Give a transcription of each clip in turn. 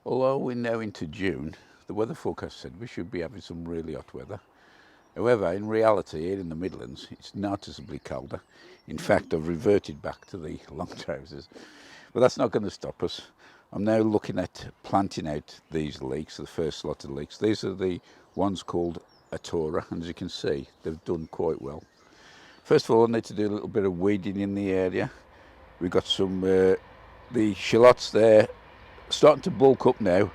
Although we're now into June, the weather forecast said we should be having some really hot weather. However, in reality, here in the Midlands, it's noticeably colder. In fact, I've reverted back to the long trousers, but that's not going to stop us. I'm now looking at planting out these leeks, the first lot of leeks. These are the ones called Autora, and as you can see, they've done quite well. First of all, I need to do a little bit of weeding in the area. We've got some, the shallots there starting to bulk up now,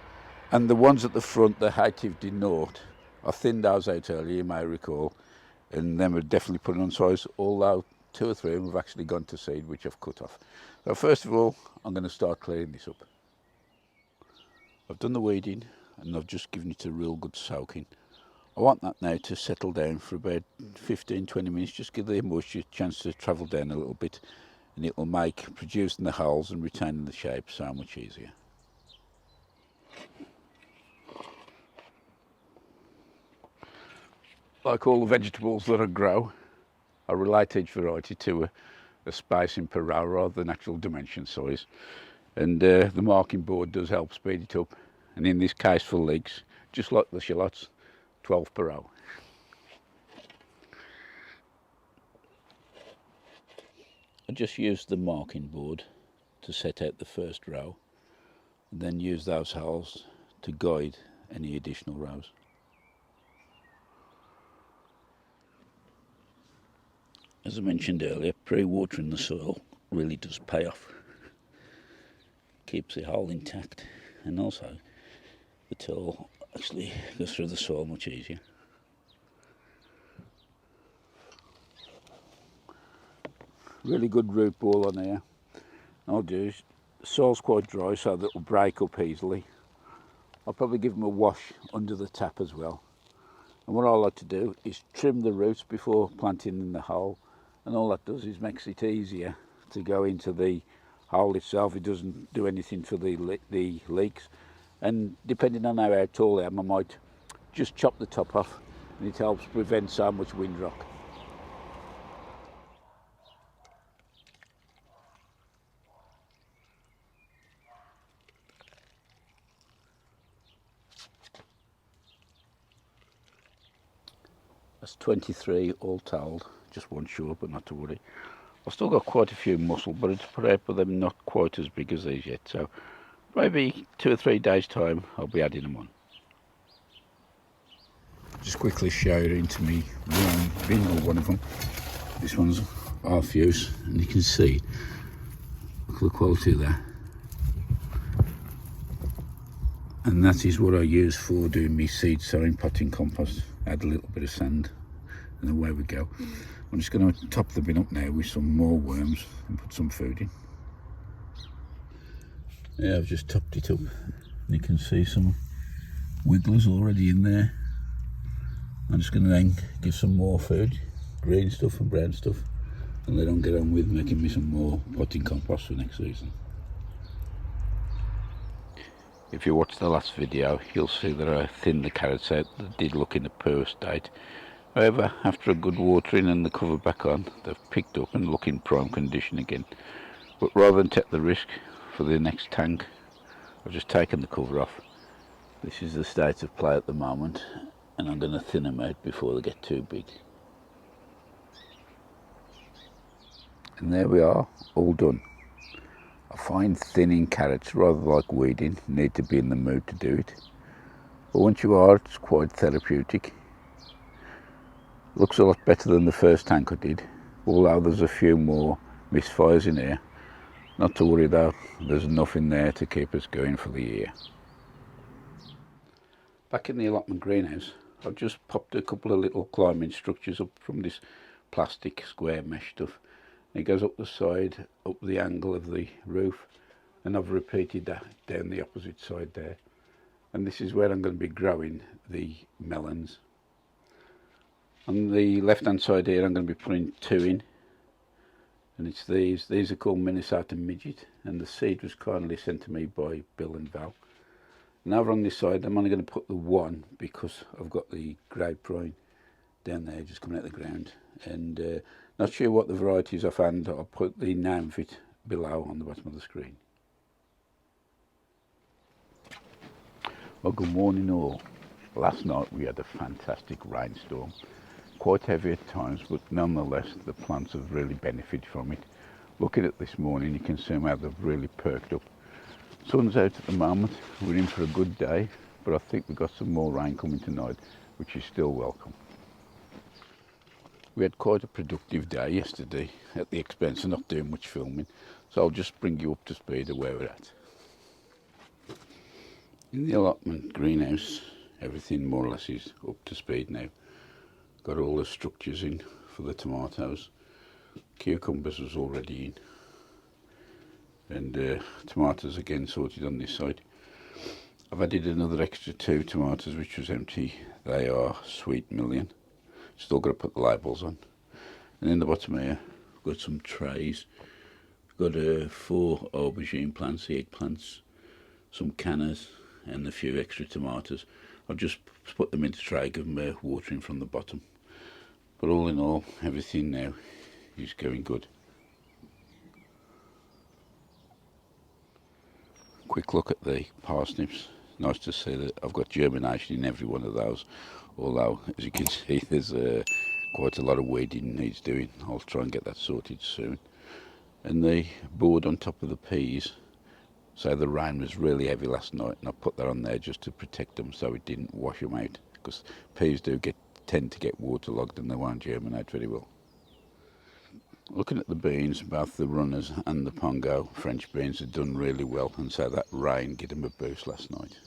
and the ones at the front, the Hative de Nort, I thinned those out earlier, you may recall, and then we're definitely putting on soils, although 2 or 3 of them have actually gone to seed, which I've cut off. So first of all, I'm going to start clearing this up. I've done the weeding and I've just given it a real good soaking. I want that now to settle down for about 15-20 minutes, just give the moisture a chance to travel down a little bit, and it will make producing the hulls and retaining the shape so much easier. Like all the vegetables that I grow, I relate each variety to a space in per row rather than actual dimension size, and the marking board does help speed it up, and in this case for leeks, just like the shallots, 12 per row. I just used the marking board to set out the first row, and then use those holes to guide any additional rows. As I mentioned earlier, pre-watering the soil really does pay off. Keeps the hole intact, and also the till actually goes through the soil much easier. Really good root ball on here. I'll do is, the soil's quite dry so that it'll break up easily. I'll probably give them a wash under the tap as well. And what I like to do is trim the roots before planting in the hole, and all that does is makes it easier to go into the hole itself. It doesn't do anything for the leeks, and depending on how tall I am, I might just chop the top off, and it helps prevent so much windrock. That's 23 all told, just one short, but not to worry. I've still got quite a few mussel, but it's perhaps them not quite as big as these yet, so maybe 2 or 3 days time I'll be adding them on. Just quickly show you into me bin, or one of them. This one's half use, and you can see, look at the quality of that. And that is what I use for doing my seed sowing potting compost. Add a little bit of sand, and away we go. I'm just going to top the bin up now with some more worms and put some food in. Yeah, I've just topped it up. You can see some wigglers already in there. I'm just going to then give some more food, green stuff and brown stuff, and let them get on with making me some more potting compost for next season. If you watched the last video, you'll see that I thinned the carrots out. They did look in a poor state. However, after a good watering and the cover back on, they've picked up and look in prime condition again. But rather than take the risk for the next tank, I've just taken the cover off. This is the state of play at the moment, and I'm going to thin them out before they get too big. And there we are, all done. I find thinning carrots rather like weeding. You need to be in the mood to do it. But once you are, it's quite therapeutic. Looks a lot better than the first tank I did, although there's a few more misfires in here. Not to worry though, there's enough in there to keep us going for the year. Back in the allotment greenhouse, I've just popped a couple of little climbing structures up from this plastic square mesh stuff. It goes up the side, up the angle of the roof, and I've repeated that down the opposite side there. And this is where I'm going to be growing the melons. On the left hand side here I'm going to be putting 2 in, and it's these are called Minnesota Midget, and the seed was kindly sent to me by Bill and Val. And over on this side I'm only going to put the 1 because I've got the grapevine down there just coming out of the ground, and not sure what the varieties I found. I'll put the name of it below on the bottom of the screen. Well, good morning all. Last night we had a fantastic rainstorm, quite heavy at times, but nonetheless the plants have really benefited from it. Looking at this morning, you can see how they've really perked up. Sun's out at the moment, we're in for a good day, but I think we've got some more rain coming tonight, which is still welcome. We had quite a productive day yesterday at the expense of not doing much filming, so I'll just bring you up to speed of where we're at. In the allotment greenhouse, everything more or less is up to speed now. Got all the structures in for the tomatoes. Cucumbers was already in, and tomatoes again sorted on this side. I've added another extra 2 tomatoes which was empty. They are sweet Melon. Still got to put the labels on. And in the bottom here, I've got some trays. Got 4 aubergine plants, the eggplants, some cannas, and a few extra tomatoes. I'll just put them into tray, give them watering from the bottom. But all in all, everything now is going good. Quick look at the parsnips. Nice to see that I've got germination in every one of those, although as you can see there's quite a lot of weeding needs doing. I'll try and get that sorted soon. And the board on top of the peas, so the rain was really heavy last night, and I put that on there just to protect them so it didn't wash them out, because peas tend to get waterlogged and they won't germinate very well. Looking at the beans, both the runners and the Pongo French beans have done really well, and so that rain gave them a boost last night.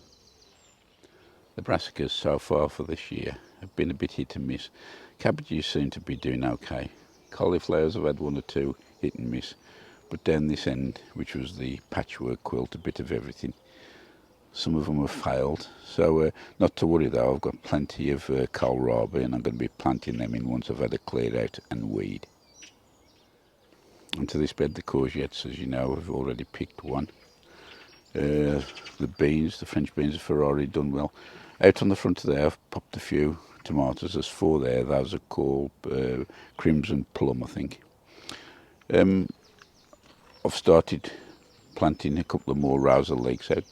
The brassicas so far for this year have been a bit hit and miss. Cabbages seem to be doing okay. Cauliflowers have had 1 or 2 hit and miss, but down this end, which was the patchwork quilt, a bit of everything, some of them have failed. So not to worry though, I've got plenty of kohlrabi, and I'm going to be planting them in once I've had a clear out and weed. Onto this bed, the courgettes, as you know, I've already picked one. The beans, the French beans, have already done well. Out on the front of there, I've popped a few tomatoes. There's 4 there. Those are called Crimson Plum, I think. I've started planting a couple of more rows of Leeks out.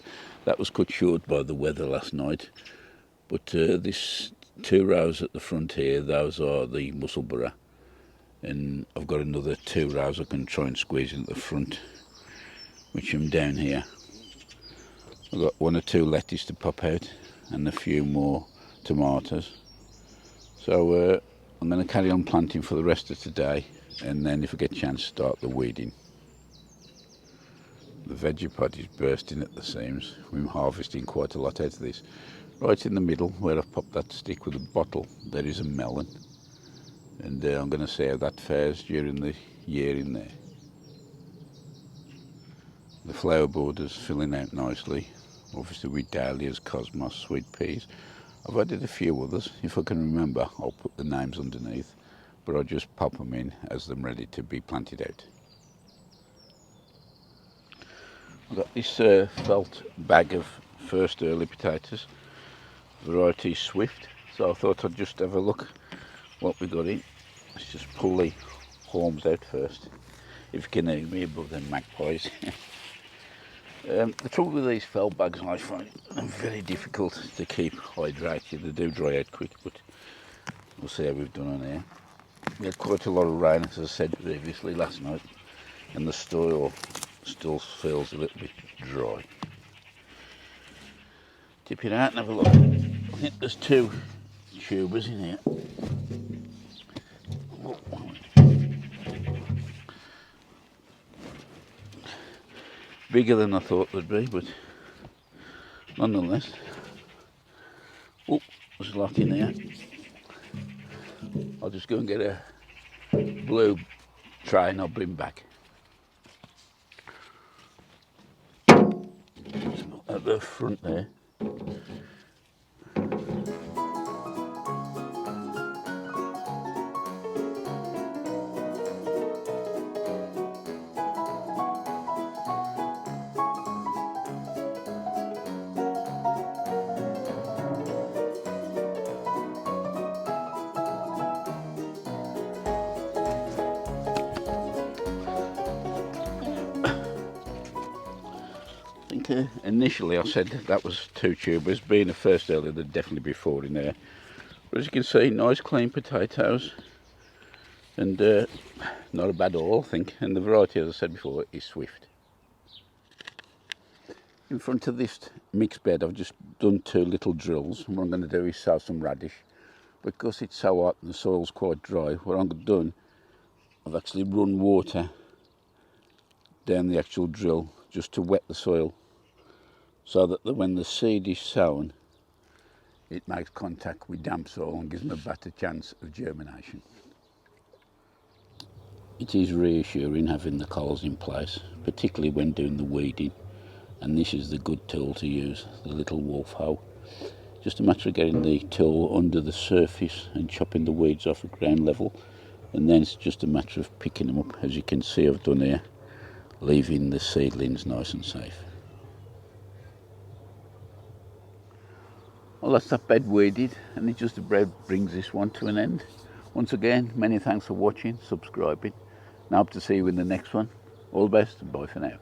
That was cut short by the weather last night, but this 2 rows at the front here, those are the Musselburgh, and I've got another 2 rows I can try and squeeze in at the front, which I'm down here. I've got 1 or 2 lettuce to pop out and a few more tomatoes, so I'm going to carry on planting for the rest of today, and then if I get a chance start the weeding. The veggie pod is bursting at the seams. We're harvesting quite a lot out of this. Right in the middle, where I've popped that stick with a bottle, there is a melon, and I'm going to see how that fares during the year in there. The flower border's filling out nicely, obviously with dahlias, cosmos, sweet peas. I've added a few others. If I can remember, I'll put the names underneath, but I'll just pop them in as them ready to be planted out. I've got this felt bag of first early potatoes, variety Swift, so I thought I'd just have a look what we got in. Let's just pull the horns out first, if you can hear me above them magpies. The trouble with these felt bags, I find them very difficult to keep hydrated. They do dry out quick, but we'll see how we've done on here. We had quite a lot of rain, as I said previously, last night, and the soil still feels a little bit dry. Tip it out and have a look. I think there's 2 tubers in here. Bigger than I thought they'd be, but nonetheless. Oh, there's a lot in here. I'll just go and get a blue tray and I'll bring back. At the front there. initially I said that was 2 tubers. Being a first earlier, there'd definitely be 4 in there. But as you can see, nice clean potatoes, and not a bad all, I think. And the variety, as I said before, is Swift. In front of this mixed bed, I've just done 2 little drills. And what I'm going to do is sow some radish. Because it's so hot and the soil's quite dry, what I've done, I've actually run water down the actual drill just to wet the soil, so that when the seed is sown, it makes contact with damp soil and gives them a better chance of germination. It is reassuring having the coals in place, particularly when doing the weeding, and this is the good tool to use, the little wolf hoe. Just a matter of getting the tool under the surface and chopping the weeds off at ground level, and then it's just a matter of picking them up, as you can see I've done here, leaving the seedlings nice and safe. Well, that's that bed weeded, and it just about brings this one to an end. Once again, many thanks for watching, subscribing, and I hope to see you in the next one. All the best, and bye for now.